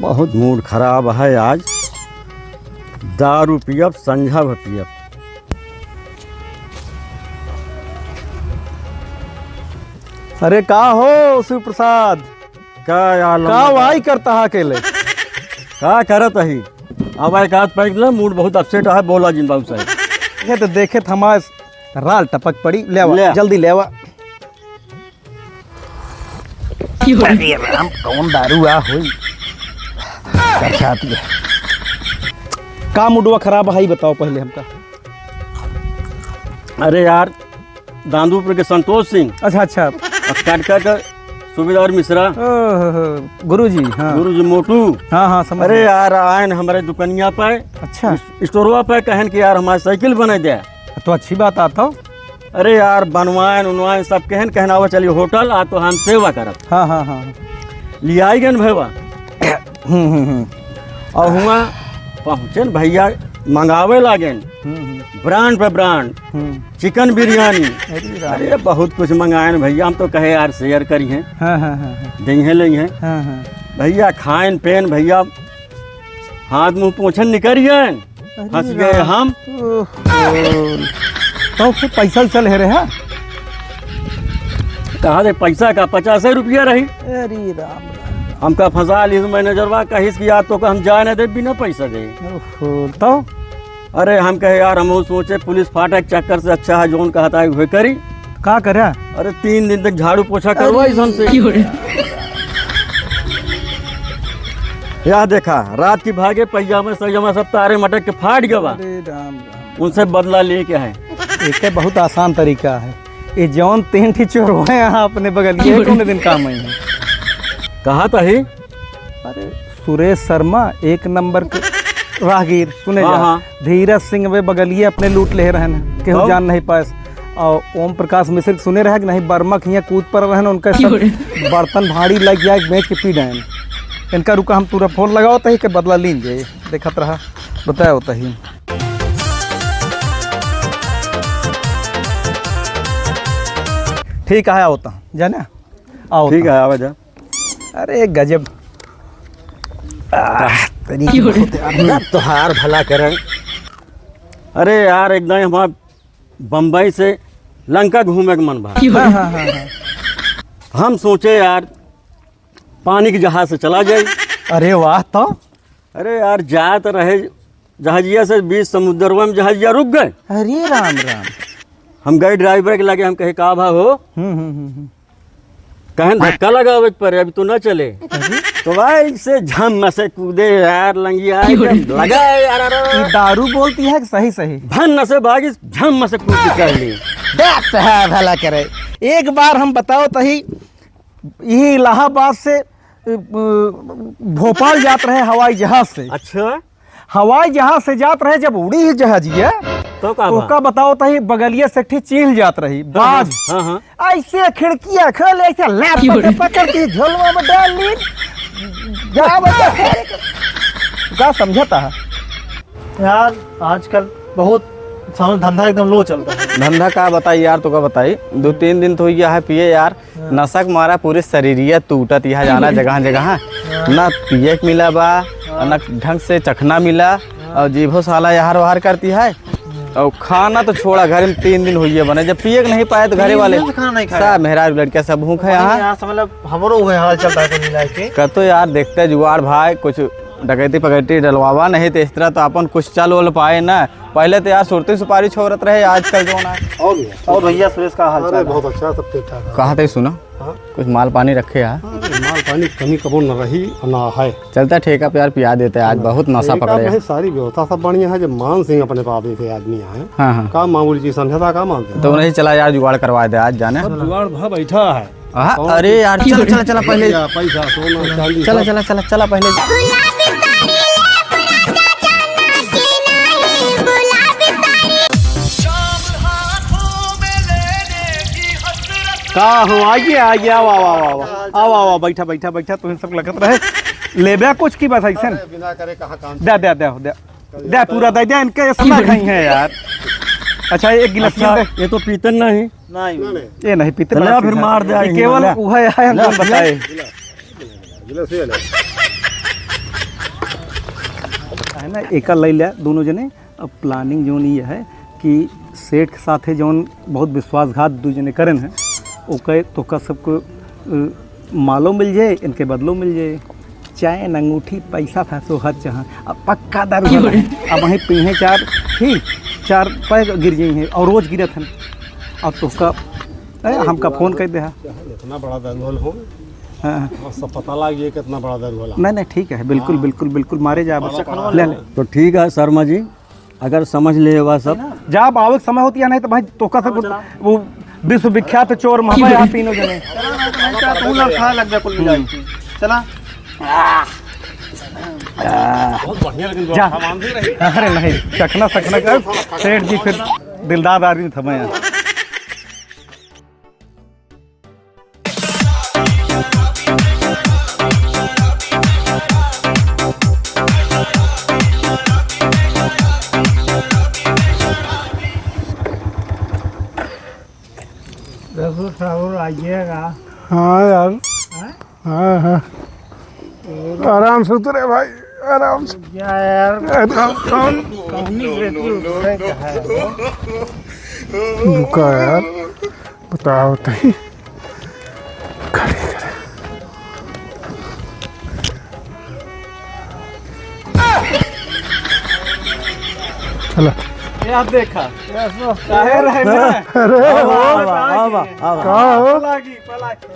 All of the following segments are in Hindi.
बहुत मूड खराब है आज। दारू पियब संझा भ पियब। अरे का हो शिव प्रसाद, का यार का वाई करता है अकेले? का करत ही? अब एक हाथ पैक ले, मूड बहुत अपसेट है। बोला जिन बाबू साहब। ये तो देखे थमास राल टपक पड़ी। ले ले। जल्दी ले आवा। अरे राम, कौन दारू आ हुई करछाती है। का मुडवा खराब है बताओ पहले हमका। अरे यार दांदूपुर के संतोष सिंह अच्छा अच्छा। और काटका सुबेदार मिश्रा, गुरु जी। हाँ गुरु जी मोटू। हाँ हाँ समझ अरे गया। यार आयन हमारे दुकनिया पे, अच्छा स्टोरवा पे कहन कि यार हमारी साइकिल बना दे। तो अच्छी बात आता हो। अरे यार बनवाएन उनवाएन सब कहन आवा चलिए होटल आ तो हम सेवा करब। हाँ हाँ हाँ। लिया आई गन भैया और हुआ पहुँचन भैया मंगावे लागेन ब्रांड पे ब्रांड चिकन बिरयानी। अरे बहुत कुछ मंगाएन भैया। हम तो कहे यार शेयर करी हैं। हाँ हाँ हाँ देंगे ले हैं हाँ हाँ। भैया। खाएन पेन भैया, हाथ मुंह पोछन निकरियन। फंस गए हम। तो फिर पैसा चल है रहा। कहा दे पैसा का 50 रुपया रही। अरे राम हमका फंसा ली मैनेजरवा। कहिस कि यार तो हम जाए ना दे बिना पैसा दे। तो अरे हम कहे यार हम सोचे पुलिस फाटक चक्कर से अच्छा है जोन कहता है वही करी। का करा? अरे 3 दिन तक झाड़ू पोछा करवाई हमसे। यार देखा रात की भागे पैजामा सैजामा सब तारे मटक के फाट गवा। उनसे बदला लेके है। एक बहुत आसान तरीका है। ये जौन 3 ठी चोर हुए यहाँ अपने बगल ये कौन दिन काम आई है। कहा था ही? अरे सुरेश शर्मा 1 नंबर के राहगीर सुने हाँ, जा। हाँ। धीरज सिंह वे बगलिए अपने लूट ले रहन केहू जान नहीं पास। और ओम प्रकाश मिश्र सुने रहे कि नहीं बर्मा यहाँ कूद पर रहन। उनका सब बर्तन भारी लग गया बेच के पी गए। इनका रुका हम पूरा फोन लगाओ तही के बदला लीन जाए। देखत रहा बताया होता ही। ठीक है होता जाना आओ। ठीक है आवाज। अरे गजब तोहार भला करें। अरे यार एकदम हमारा बम्बई से लंका घूमे के मन बा। हाँ हाँ हाँ हाँ। हम सोचे यार पानी के जहाज से चला जाए। अरे वाह। तो अरे यार जात रहे जहाजिया से बीच समुद्रवा में जहाजिया रुक गए। अरे राम राम। हम गए ड्राइवर के लगे। हम कहे का भा हो कहें धक्का लगावे पर अभी तो न चले। तो भाई से झम से कूदे यार लंगिया लगा यार। ये दारू बोलती है कि सही सही? भन से भागी झम से कूद के चल ली। भला करे। एक बार हम बताओ तही यही इलाहाबाद से भोपाल जात रहे हवाई जहाज से। अच्छा हवाई जहाज से जात रहे जब उड़ी ही जहाजिया तो का बताओ तही बगलिया से चील जात रही बाज। हाँ हाँ। ऐसे खिड़कियां खोल ऐसे लैप पकड़ के झोलवा में डाल ली। क्या समझता है यार आजकल बहुत धंधा एकदम लो चलता है। धंधा का बताई यार। तो का बताई 2-3 दिन तो हो गया है पिए यार। नशक मारा पूरी शरीरिया टूटत यहाँ जाना जगह जगह। ना पिए के मिला बा ना ढंग से चखना मिला। और जीभो साला यार वार करती है। और खाना तो छोड़ा घर में 3 दिन हुई है बने। जब पिए नहीं पाए तो घरे वाले खाना नहीं खाया। सब मेहरा लड़किया सब भूख है यहाँ। मतलब हमारो हाल चलता है मिला के। कतो यार देखते जुगाड़ भाई कुछ डकैती पकैती डलवावा नहीं तो इस तरह तो अपन कुछ चल वल पाए ना। पहले तो यार सुरती सुपारी छोड़त रहे आजकल जो ना। और भैया सुरेश का हाल चाल? बहुत अच्छा सब ठीक ठाक। कहा थे सुना कुछ माल पानी रखे यार। माल पानी कमी कबो न रही ना है। चलता ठेका पे यार पिया देते आज बहुत नशा पकड़े है। सारी व्यवस्था सब बढ़िया है। जब मान सिंह अपने पापे के आदमी है। हाँ हाँ। का मामूली चीज समझा का मानते तो नहीं चला यार जुगाड़ करवा दे आज जाने। जुगाड़ भा बैठा है। अरे यार चला चला चला पहले पैसा सोना चांदी चला चला चला चला पहले। का हो आइए आइए आओ आओ आओ आओ आओ बैठा बैठा बैठा। तुम सब लगत रहे लेबे कुछ की बस ऐसा बिना करे कहा काम। दे दे दे दे दे पूरा दे दे। इनके सुना खाई है यार। अच्छा एक गिलास अच्छा ये तो पीतन नहीं। नहीं ये नहीं पीते चला फिर मार दे। केवल वह है हमको बताए। है ना एक ले लिया दोनों जने। अब प्लानिंग जोन ये है कि सेठ के साथ है जौन बहुत विश्वासघात दो जने करन है ओके तो का सबको मालो मिल जाए, इनके बदलो मिल जाए, चैन अंगूठी पैसा फैसो हर जहाँ। अब पक्का दारू अब वहीं पीहे चार ठीक 4 पैग गिर जाई हैं और रोज गिरत हैं। अब तो का हमका फ़ोन कर दे। इतना बड़ा दंगल हो, हाँ और सब पता लग गया कितना बड़ा दंगल। नहीं ठीक है, बिल्कुल बिल्कुल बिल्कुल मारे जा ले ले। तो ठीक है शर्मा जी, अगर समझ ले हुआ सब जब आवक समय होती है नहीं तो भाई तोका सब वो विश्व विख्यात चोर महाबा यहाँ तीनों जने चला बहुत बढ़िया, लेकिन जा। सामान भी रही। अरे नहीं चखना कर सेठ जी फिर दिलदार आदमी था मैं यहाँ। आइएगा। हाँ यार, हाँ आराम से उतरे भाई, आराम से। क्या यार रुका यार, बताओ तही चलो। यार देखा काहे रहे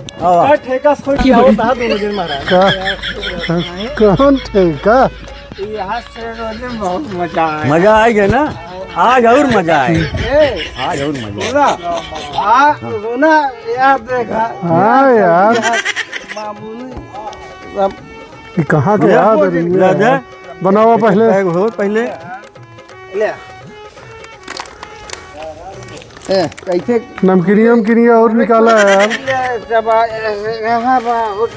का ठेका सोच क्या होता है दोनों दिन महाराज। कौन ठेका? यहाँ से रोज बहुत मजा आया। मजा आएगा ना, आज और मजा आएगा, आज और मजा। रोना यार देखा। हाँ यार, ये कहाँ के याद राजा बनाओ पहले। हो पहले ले कैसे नमकीनिया और निकाला है यार। जब यहाँ देखा यहाँ कुछ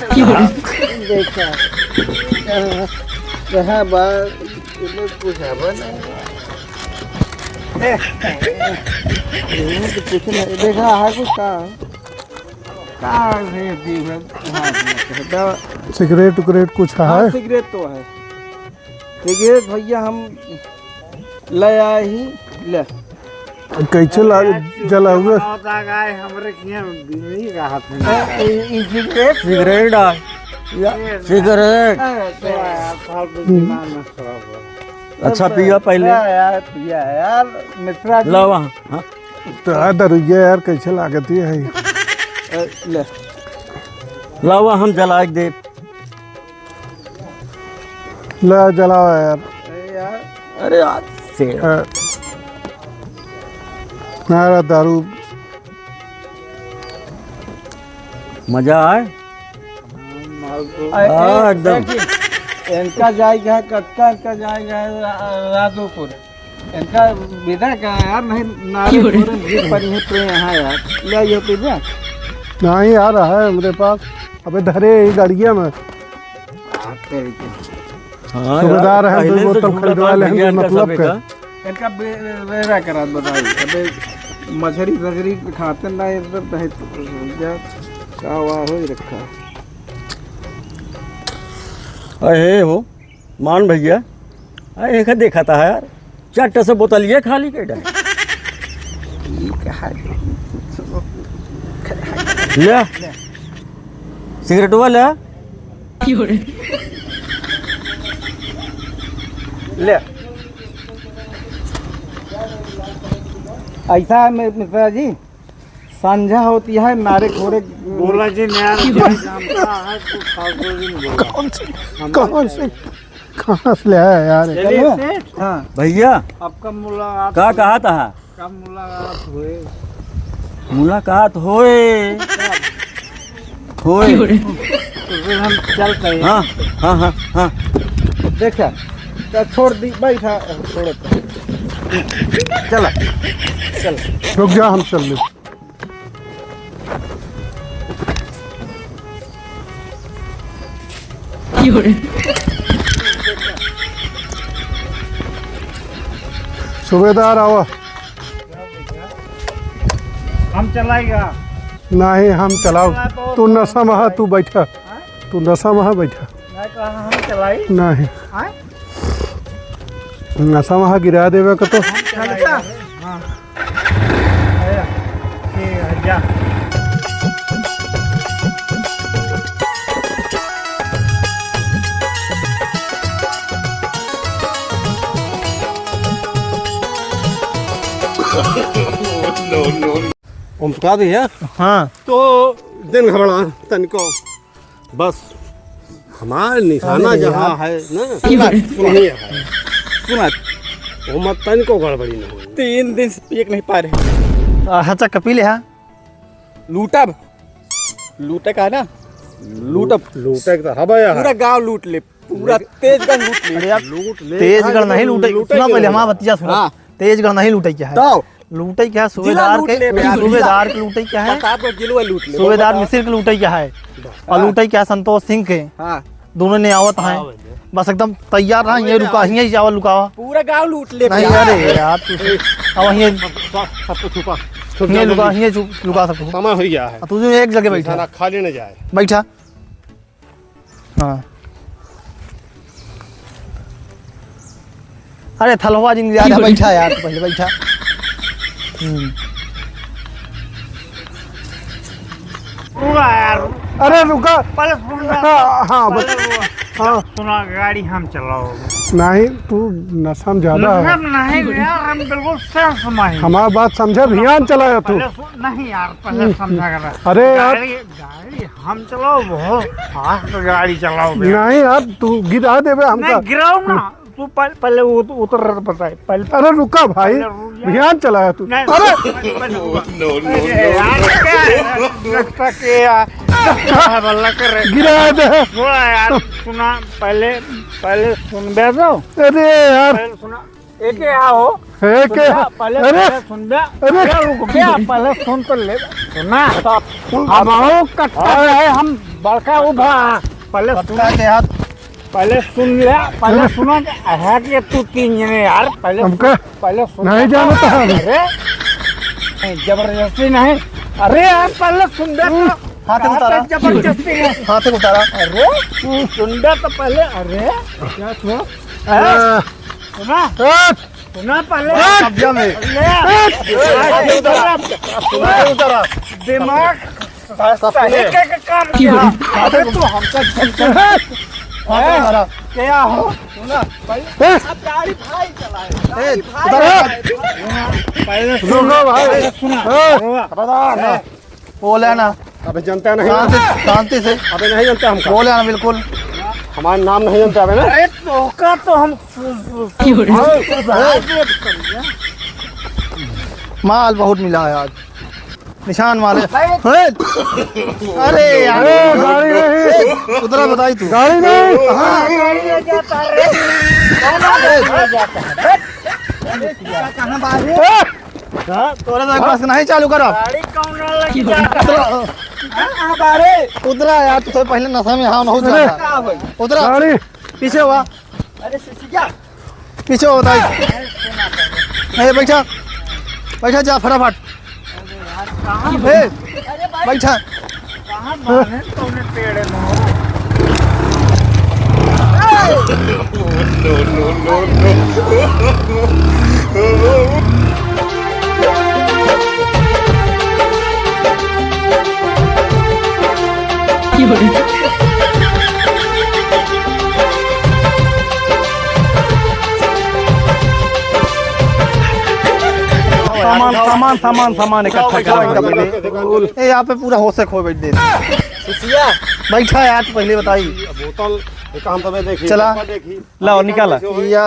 देखा है कुछ सिगरेट उगरेट कुछ है? सिगरेट तो है, सिगरेट भैया हम ले आए ही ले। कैसे जला हुआ? सिगरेट सिगरेट अच्छा पिया पहले यार मित्रा ला वहाँ। हाँ तो दरुइया यार कैसे लागती है? ले ला वहाँ हम जला के दे। ला जलाओ यार। अरे आज से मेरा दारू मजा आए एकदम। इनका जाएगा कटका, इनका जाएगा राधोपुर, इनका विदा का यार नहीं नारे पर यहाँ यार ले आइए पिज्जा। नहीं आ रहा है मेरे पास, अबे धरे गाड़िया में हाँ सुबेदार है, पहले दो से बोतल झूठा खरीदवा था ले भैया इनका मतलब सब क्या? का। इनका बेरा करा बताइए। अबे मछली खाते ना क्या हुआ हो रखा। अरे हो मान भैया, अरे एक देखा था यार 4 से बोतल ये खाली के डाल ले सिगरेट वाला ले। ऐसा है मिश्रा जी, संझा होती है नारे खोरे बोला जी कौन से कहाँ से ले आया यार? हाँ भैया आपका मुलाकात का कहा था का मुलाकात हुए मुलाकात होए होए। तो फिर हम चलते हैं। हाँ हाँ हाँ हाँ देखा तो छोड़ दी बैठा छोड़ चला चल। रुक जा, हम चल ले। सुबेदार आवा। हम चलाएगा नहीं हम चलाओ, तू नशा महा, तू बैठा, तू नशा महा बैठा। मैं कहा हम चलाई नहीं नशा वहाँ गिरा देवे का तो ओम प्रकाश भैया हाँ तो दिन घबरा तनिको बस हमारा निशाना जहाँ है ना वही है सुना वो मत तनिको गड़बड़ी न हो 3 दिन से पिए के नहीं पा रहे। अच्छा कपिल है लूटब लूटे का ना लूटब लूटे का हवा है पूरा गांव लूट ले पूरा तेजगढ़ लूट ले। लूट ले तेजगढ़ नहीं लूटे सुना पहले हमारा बतिया सुना हाँ। तेजगढ़ नहीं लूटे क्या है तो लूटे क्या है जिला लूट ले बे यार, सूबेदार के लूटे क्या है प्रताप को जिलवा लूट ले। सूबेदार मिसिर के लूटे क्या है और लूटे क्या है संतोष सिंह के हाँ दोनों ने आवत हैं बस एकदम तैयार रहा ये रुका ही जावा लुकावा पूरा गांव लूट ले नहीं यार। अरे यार तू अब ये सबको छुपा ये लुका ये लुका सकते समय हो गया है तू जो एक जगह बैठा निशाना खाली न जाए बैठा हाँ अरे थलवा जिन ज्यादा बैठा यार तू पहले बैठा अरे रुका हाँ हाँ सुना गाड़ी हम चलाओ नहीं तू नशा में ज्यादा है नहीं यार हम बिल्कुल सेंस में हमारा बात समझे ध्यान चलाया तू नहीं यार पहले समझा कर अरे यार गाड़ी हम चलाओ बहुत फास्ट गाड़ी चलाओ नहीं यार तू गिरा देवे हमका गिराओ ना तू पहले उतर बताए पहले अरे रुका भाई ध्यान चलाया तू अरे गिरा दे थोड़ा यार सुना पहले सुन बे दो अरे यार पहले सुना एक आओ है के पहले अरे सुन बे अरे रुक गया पहले सुन तो ले सुना हम आओ कट्टा है हम बड़का उभा पहले सुना के हाथ पहले सुन ले पहले सुनो है कि तू 3 जने यार पहले हमका पहले सुन नहीं जानता हम। अरे नहीं, जबरदस्ती नहीं अरे यार पहले सुन दे तो हाथ में उतारा जबरदस्ती है हाथ में उतारा अरे सुन दे तो पहले अरे क्या सुनो सुना सुना पहले कब्जा में उतरा दिमाग सही का काम किया अरे तू हमका क्या हो सुना गाड़ी भाई चलाए पहले रुको भाई सुना बोले ना अबे जनता नहीं शांति से अबे नहीं जनता हमका बोले ना बिल्कुल हमारा नाम नहीं जानता है ना अरे धोखा तो हम माल बहुत मिला है आज निशान माल है अरे यार गाड़ी नहीं उतरा बताई तू गाड़ी नहीं तोरा तो पास नहीं चालू करा गाड़ी कौन लगी जाता उतरा यार तू तो पहले नशा में हाँ बहुत ज्यादा उतरा गाड़ी पीछे हुआ पीछे हुआ बताई नहीं बैठा बैठा जा फटाफट बैठा सामान सामान सामान इकट्ठा करेंगे पहले ए यहाँ पे पूरा होश से खो बैठ दे बैठा यार तू पहले बताई बोतल एक हम तबे देखी चला। देखी लाओ निकाला या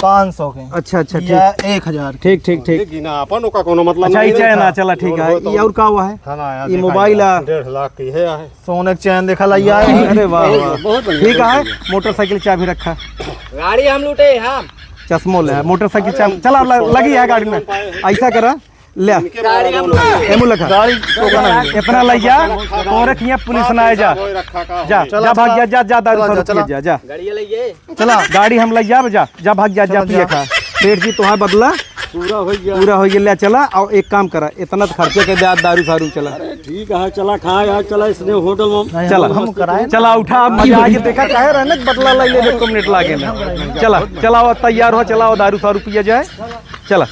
500 के अच्छा अच्छा या 1000 ठीक ठीक ठीक देखी ना अपन का कोनो मतलब अच्छा नहीं ये चैन था। चला ठीक है तो ये और का हुआ है हाँ ना यार ये देखा मोबाइल यार, आ 1.5 लाख की है सोने के चैन देखा लाइया अरे वाह वाह बहुत बढ़िया ठीक है मोटरसाइकिल चाबी रखा गाड़ी हम लूटे हम चश्मो ले मोटरसाइकिल चाबी चला लगी है गाड़ी में ऐसा करा ले गाड़ी हम लूटे एमू लखा गाड़ी टोका नहीं इतना लइया तोरे खिया पुलिस ना आए जा कोई रखा का जा जा भाग जा जा जा दारू चला, फारू चला। पिए जा जा गाड़ी लइए चला गाड़ी हम लइया जा जा भाग जा जा चला, पिए जा। खा सेठ जी तोहार बदला पूरा हो गया। पूरा हो गया। चला और एक काम करा, इतना तो खर्चे के दे, आज दारू सारू चला। अरे ठीक है, चला खा यार, चला इसने होटल में चला हम कराए, चला उठा, मजा आ गया। देखा काहे रहने बदला लाई ले 2 मिनट लागे ना। चला चला तैयार हो, चला दारू सारू पिया जाए, चला।